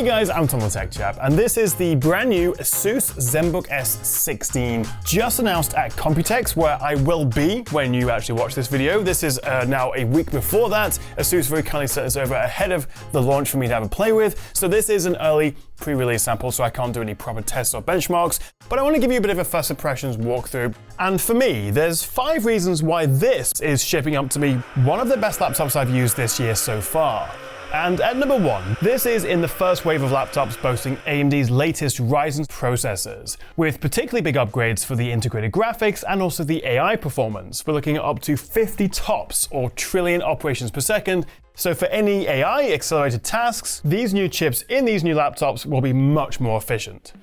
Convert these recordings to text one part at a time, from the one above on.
Hey guys, I'm Tom the Tech Chap, and this is the brand new Asus ZenBook S16, just announced at Computex, where I will be when you actually watch this video. This is now a week before that. Asus very kindly sent this over ahead of the launch for me to have a play with, so this is an early pre-release sample, so I can't do any proper tests or benchmarks, but I want to give you a bit of a first impressions walkthrough. And for me, there's 5 reasons why this is shaping up to be one of the best laptops I've used this year so far. And at number 1, this is in the first wave of laptops boasting AMD's latest Ryzen processors, with particularly big upgrades for the integrated graphics and also the AI performance. We're looking at up to 50 TOPS, or trillion operations per second. So for any AI accelerated tasks, these new chips in these new laptops will be much more efficient.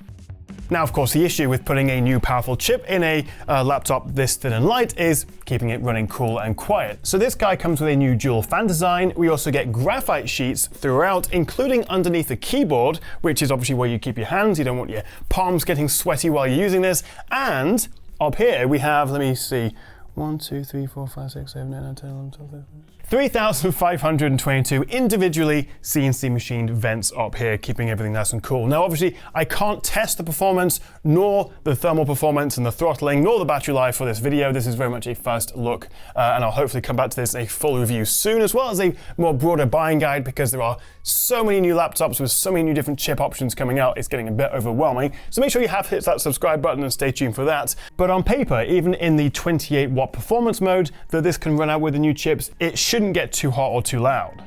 Now, of course, the issue with putting a new powerful chip in a laptop this thin and light is keeping it running cool and quiet. So this guy comes with a new dual fan design. We also get graphite sheets throughout, including underneath the keyboard, which is obviously where you keep your hands. You don't want your palms getting sweaty while you're using this. And up here we have, let me see, 1, 2, 3, 4, 5, 6, 7, 8, 9, 10, 11, 12, 13, 3,522 individually CNC machined vents up here, keeping everything nice and cool. Now, obviously, I can't test the performance, nor the thermal performance and the throttling, nor the battery life for this video. This is very much a first look, and I'll hopefully come back to this in a full review soon, as well as a more broader buying guide, because there are so many new laptops with so many new different chip options coming out, it's getting a bit overwhelming. So make sure you have hit that subscribe button and stay tuned for that. But on paper, even in the 28 watt performance mode that this can run out with the new chips, it shouldn't get too hot or too loud.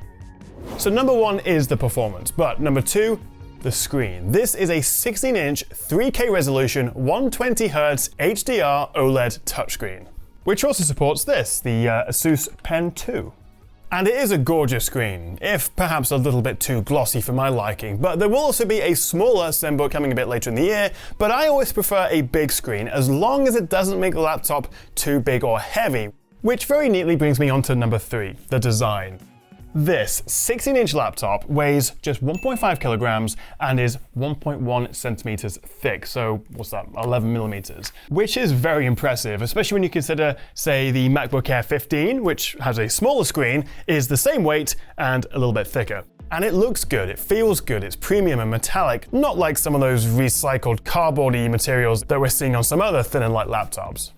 So number 1 is the performance, but number 2, the screen. This is a 16-inch 3K resolution 120Hz HDR OLED touchscreen, which also supports this, the Asus Pen 2. And it is a gorgeous screen, if perhaps a little bit too glossy for my liking. But there will also be a smaller Zenbook coming a bit later in the year, but I always prefer a big screen as long as it doesn't make the laptop too big or heavy. Which very neatly brings me on to number 3, the design. This 16-inch laptop weighs just 1.5 kilograms and is 1.1 centimeters thick, so what's that, 11 millimeters, which is very impressive, especially when you consider, say, the MacBook Air 15, which has a smaller screen, is the same weight and a little bit thicker. And it looks good, it feels good, it's premium and metallic, not like some of those recycled cardboardy materials that we're seeing on some other thin and light laptops.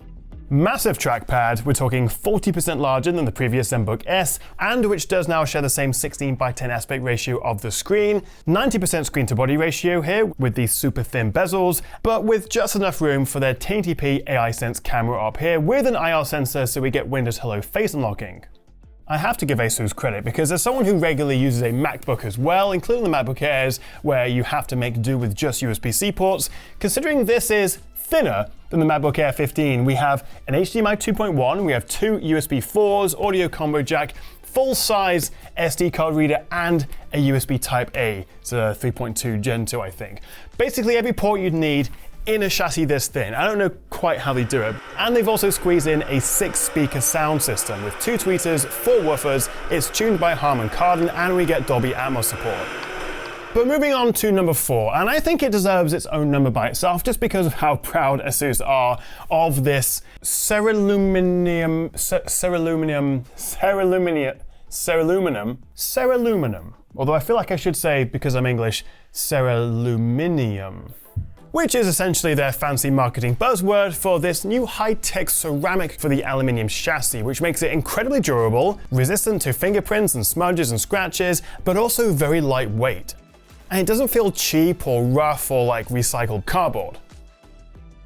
Massive trackpad, we're talking 40% larger than the previous ZenBook S, and which does now share the same 16:10 aspect ratio of the screen, 90% screen to body ratio here with these super thin bezels, but with just enough room for their 1080p AI Sense camera up here with an IR sensor so we get Windows Hello face unlocking. I have to give Asus credit, because as someone who regularly uses a MacBook as well, including the MacBook Airs, where you have to make do with just USB-C ports, considering this is thinner than the MacBook Air 15, we have an HDMI 2.1, we have 2 USB 4s, audio combo jack, full-size SD card reader, and a USB Type A. It's a 3.2 Gen 2, I think. Basically every port you'd need in a chassis this thin. I don't know quite how they do it. And they've also squeezed in a 6-speaker sound system with 2 tweeters, 4 woofers, it's tuned by Harman Kardon, and we get Dolby Atmos support. But moving on to number 4, and I think it deserves its own number by itself just because of how proud Asus are of this Ceraluminum, although I feel like I should say, because I'm English, Ceraluminum, which is essentially their fancy marketing buzzword for this new high-tech ceramic for the aluminium chassis, which makes it incredibly durable, resistant to fingerprints and smudges and scratches, but also very lightweight. And it doesn't feel cheap or rough or like recycled cardboard.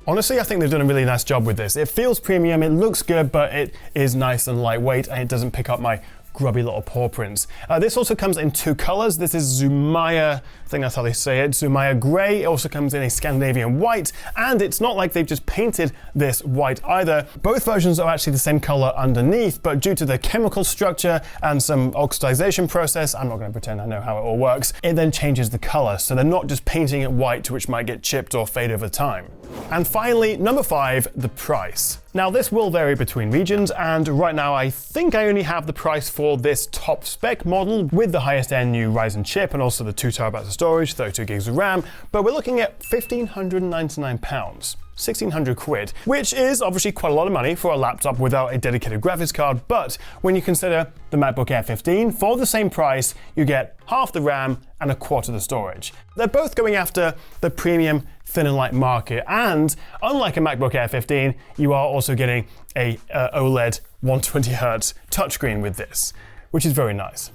Honestly, I think they've done a really nice job with this. It feels premium, it looks good, but it is nice and lightweight, and it doesn't pick up my grubby little paw prints. This also comes in 2 colors. This is Zumaya, I think that's how they say it, Zumaya Grey. It also comes in a Scandinavian white, and it's not like they've just painted this white either. Both versions are actually the same color underneath, but due to the chemical structure and some oxidization process, I'm not going to pretend I know how it all works, it then changes the color. So they're not just painting it white, which might get chipped or fade over time. And finally, number 5, the price. Now this will vary between regions, and right now I think I only have the price for this top spec model with the highest end new Ryzen chip and also the 2 TB of storage, 32 gigs of RAM, but we're looking at £1,599. 1600 quid, which is obviously quite a lot of money for a laptop without a dedicated graphics card. But when you consider the MacBook Air 15, for the same price, you get half the RAM and a quarter the storage. They're both going after the premium thin and light market, and unlike a MacBook Air 15, you are also getting a OLED 120Hz touchscreen with this, which is very nice.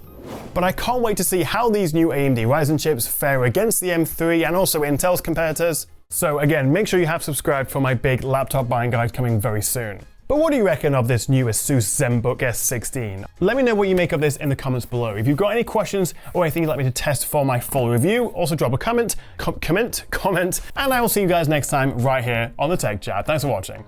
But I can't wait to see how these new AMD Ryzen chips fare against the M3 and also Intel's competitors. So again, make sure you have subscribed for my big laptop buying guide coming very soon. But what do you reckon of this new Asus ZenBook S16? Let me know what you make of this in the comments below. If you've got any questions or anything you'd like me to test for my full review, also drop a comment, and I will see you guys next time right here on the Tech Chat. Thanks for watching.